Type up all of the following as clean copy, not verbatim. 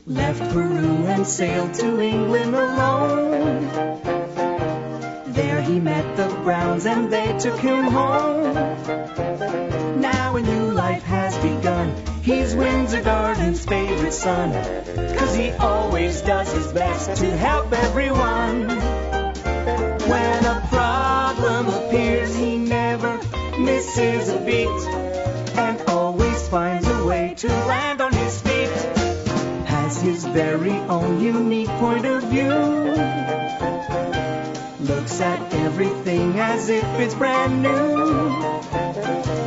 left Peru and sailed to England alone. There he met the Browns and they took him home. Now a new life has begun. He's Windsor Garden's favorite son, 'cause he always does his best to help everyone. When a problem appears, he never misses a beat and always finds a way to land on his feet. Has his very own unique point of view. Looks at everything as if it's brand new.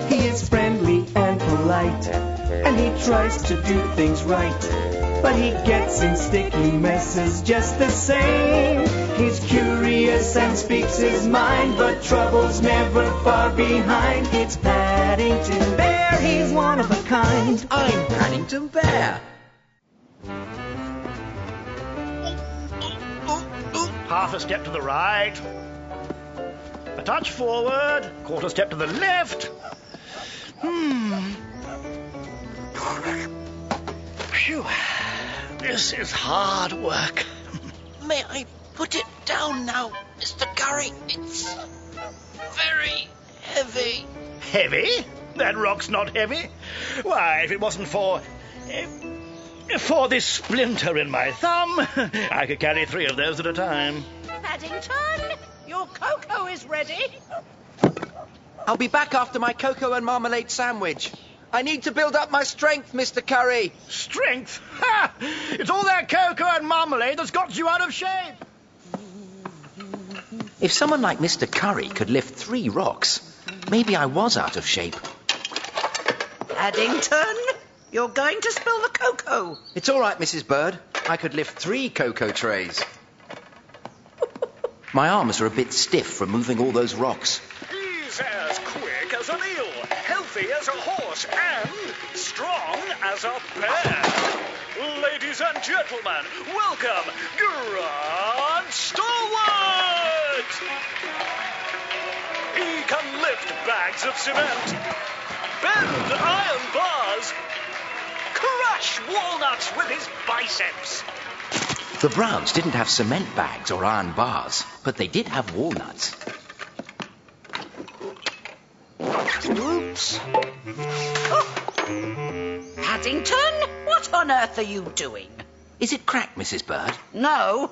He is friendly and polite, and he tries to do things right, but he gets in sticky messes just the same. He's curious and speaks his mind, but trouble's never far behind. It's Paddington Bear, he's one of a kind. I'm Paddington Bear. Half a step to the right. A touch forward. Quarter step to the left. Phew. This is hard work. May I put it down now, Mr. Curry? It's very heavy. Heavy? That rock's not heavy. Why, if it wasn't for this splinter in my thumb, I could carry 3 of those at a time. Paddington, your cocoa is ready. I'll be back after my cocoa and marmalade sandwich. I need to build up my strength, Mr. Curry. Strength? Ha! It's all that cocoa and marmalade that's got you out of shape. If someone like Mr. Curry could lift 3 rocks, maybe I was out of shape. Paddington, you're going to spill the cocoa. It's all right, Mrs. Bird. I could lift 3 cocoa trays. My arms are a bit stiff from moving all those rocks. He's as quick as an eel, healthy as a horse, and strong as a bear. Ladies and gentlemen, welcome Grant Stalwart! He can lift bags of cement, bend iron bars, crush walnuts with his biceps. The Browns didn't have cement bags or iron bars, but they did have walnuts. Oops. Oh. Paddington, what on earth are you doing? Is it cracked, Mrs. Bird? No,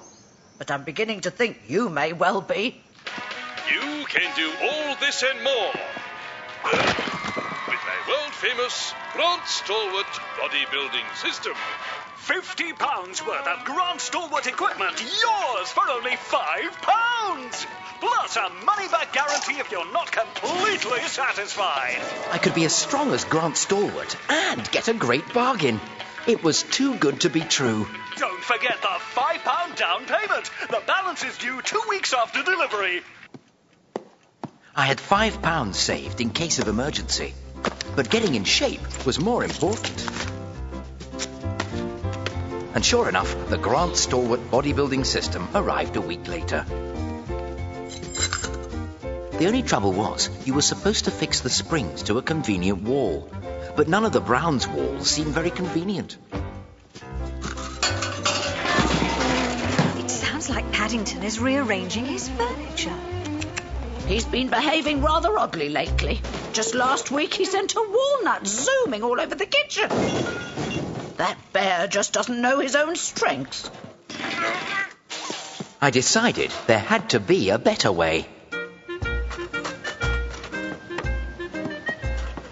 but I'm beginning to think you may well be. You can do all this and more with my world-famous Grant Stalwart bodybuilding system. £50 worth of Grant Stalwart equipment, yours for only £5. Plus a money-back guarantee if you're not completely satisfied. I could be as strong as Grant Stalwart and get a great bargain. It was too good to be true. Don't forget the £5 down payment. The balance is due 2 weeks after delivery. I had £5 saved in case of emergency, but getting in shape was more important. And sure enough, the Grant Stalwart bodybuilding system arrived a week later. The only trouble was, you were supposed to fix the springs to a convenient wall, but none of the Browns' walls seemed very convenient. It sounds like Paddington is rearranging his furniture. He's been behaving rather oddly lately. Just last week he sent a walnut zooming all over the kitchen. That bear just doesn't know his own strengths. I decided there had to be a better way.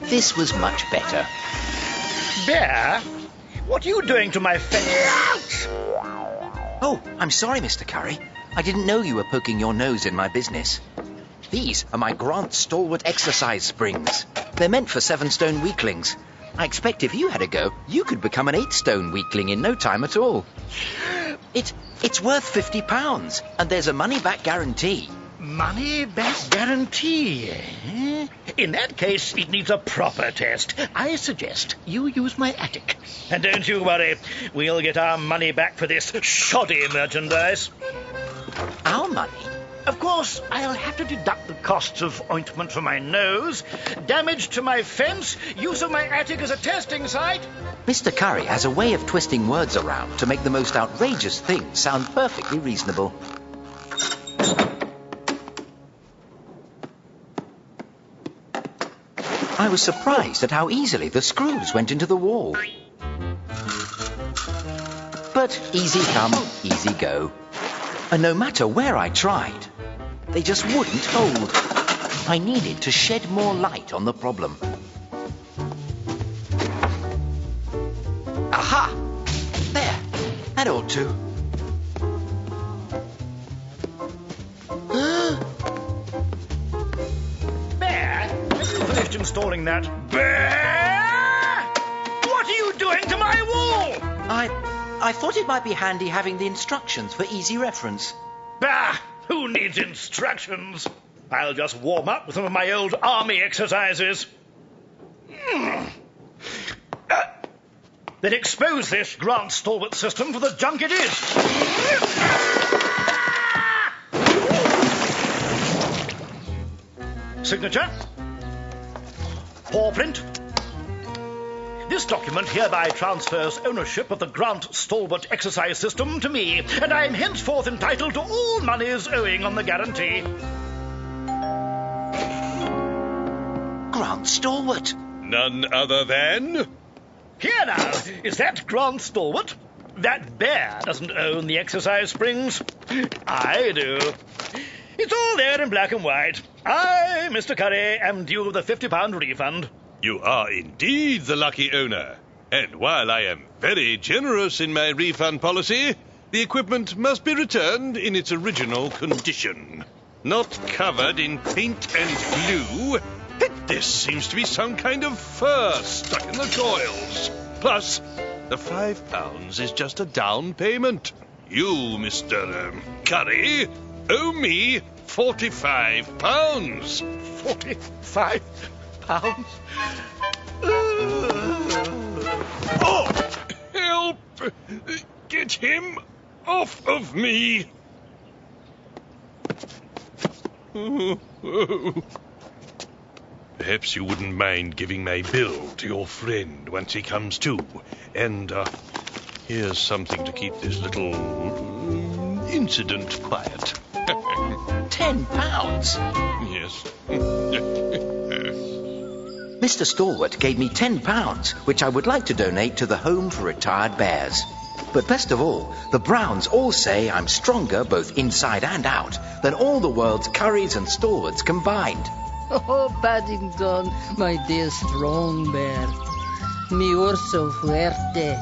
This was much better. Bear, what are you doing to my face? Oh, I'm sorry, Mr. Curry. I didn't know you were poking your nose in my business. These are my Grant Stalwart exercise springs. They're meant for 7-stone weaklings. I expect if you had a go, you could become an 8-stone weakling in no time at all. It's worth £50, and there's a money-back guarantee. Money-back guarantee, eh? In that case, it needs a proper test. I suggest you use my attic. And don't you worry, we'll get our money back for this shoddy merchandise. Our money? Of course, I'll have to deduct the costs of ointment for my nose, damage to my fence, use of my attic as a testing site. Mr. Curry has a way of twisting words around to make the most outrageous things sound perfectly reasonable. I was surprised at how easily the screws went into the wall. But easy come, easy go. And no matter where I tried, they just wouldn't hold. I needed to shed more light on the problem. Aha! There, that ought to. Bear, have you finished installing that? Bear! What are you doing to my wall? I thought it might be handy having the instructions for easy reference. Bah! Who needs instructions? I'll just warm up with some of my old army exercises. Then expose this Grant Stalwart system for the junk it is. Signature. Paw print. This document hereby transfers ownership of the Grant Stalwart exercise system to me, and I am henceforth entitled to all monies owing on the guarantee. Grant Stalwart. None other than... Here now, is that Grant Stalwart? That bear doesn't own the exercise springs. I do. It's all there in black and white. I, Mr. Curry, am due the £50 refund. You are indeed the lucky owner. And while I am very generous in my refund policy, the equipment must be returned in its original condition. Not covered in paint and glue. This seems to be some kind of fur stuck in the coils. Plus, the £5 is just a down payment. You, Mr. Curry, owe me £45. £45? Oh! Help! Get him off of me! Perhaps you wouldn't mind giving my bill to your friend once he comes to. And, here's something to keep this little incident quiet. £10? Yes. Mr. Stalwart gave me £10, which I would like to donate to the Home for Retired Bears. But best of all, the Browns all say I'm stronger both inside and out than all the world's Currys and Stalwarts combined. Oh, Paddington, my dear strong bear. Mi urso fuerte.